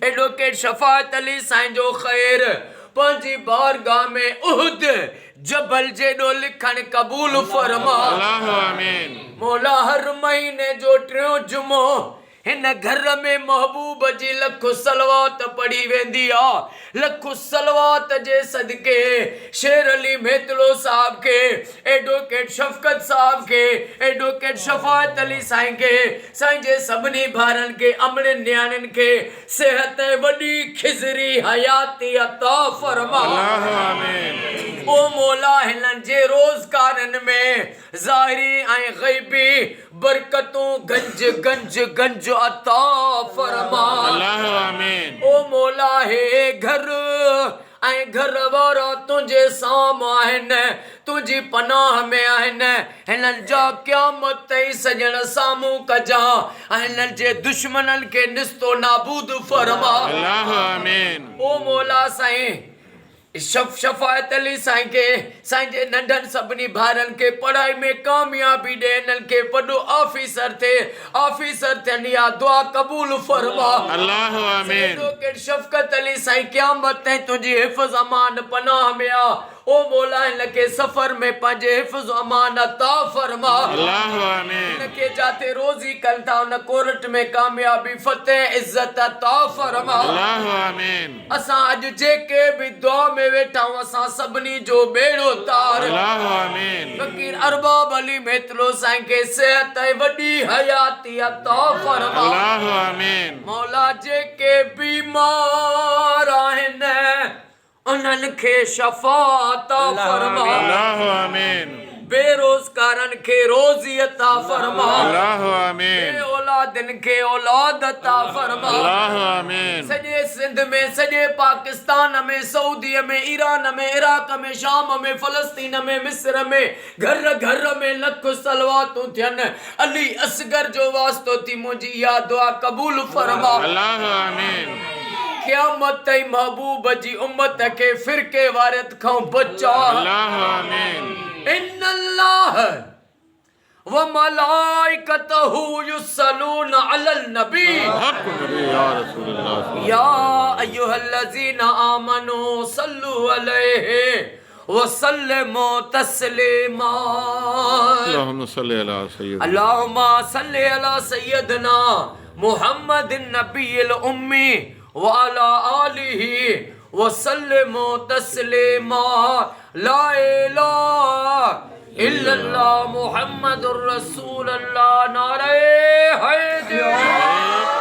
advocate شفاعت علی سائیں جو خیر پانچی بارگاہ میں احد جبل جیڈو لکھن قبول فرما اللہ آمین مولا ہر مہینے جو ٹریوں جمعہ ہن گھر میں محبوب جی لکھو صلوات پڑھی ویندی آ لکھو صلوات جے صدقے شیر علی میتلو صاحب کے ایڈوکیٹ شفقت صاحب کے ایڈوکیٹ شفاعت علی سائیں کے سائیں جے سبنی بھارن کے امڑن نیانن کے صحت وڈی کھزری حیاتی عطا فرما اللہ آمین او مولا ہنن جے روزگارن میں ظاہری آئیں غیبی برکتوں گنج گنج گنج عطا فرما اللہ آمین او مولا ہے گھر آئیں گھر وارا تجھے سام آہن تجھی پناہ میں آہن ہنن جا قیامت تی سجن سامو کجا ہنن جے دشمنن کے نستو نابود فرما اللہ آمین او مولا سائیں شفاعت علی سائیں کے سائیں جے ننڈن سبنی بھارن کے پڑھائی میں کامیابی دے نن کے پڑھو آفیسر تھے نیا دعا قبول فرما اللہ آمین ایڈوکیٹ شفقت علی سائیں قیامت تے تجھی حفظ امان پناہ میں آ او مولا ان کے سفر میں پنجے حفظ و امان عطا فرما اللہ آمین ان کے جاتے روزی کلتا ان کورٹ میں کامیابی فتح عزت عطا فرما اللہ آمین اساں اج جے کے بھی دعا میں بیٹھا ہوں اساں سبنی جو بیڑو تار اللہ آمین فقیر ارباب علی میتلو سائیں کے صحت وڈی حیاتی عطا فرما اللہ آمین مولا جے کے بیمار آہن انہن کے شفاعت فرما اللہ آمین بے روزگارن کے روزی عطا فرما اللہ بے آمین اولادن کے اولاد عطا فرما اللہ آمین سجے سندھ میں سجے پاکستان میں سعودی میں ایران میں عراق میں شام میں فلسطین میں مصر میں گھر گھر میں لکھ صلواتوں تھین علی اصغر جو واسطو تھی مجھے یا دعا قبول فرما اللہ آمین قیامت تی محبوب جی امت کے فرقے وارد کھاؤں بچا اللہ آمین ان اللہ وملائکتہ یصلون علی النبی حق نبی یا رسول اللہ یا ایہا الذین آمنوا صلوا علیہ وسلموا تسلیما اللہم صلی علی سیدنا اللہم صلی علی سیدنا محمد النبی الامی وعلى آلہ وسلموا تسلیما لا الہ الا اللہ محمد الرسول اللہ نعرہ حیدر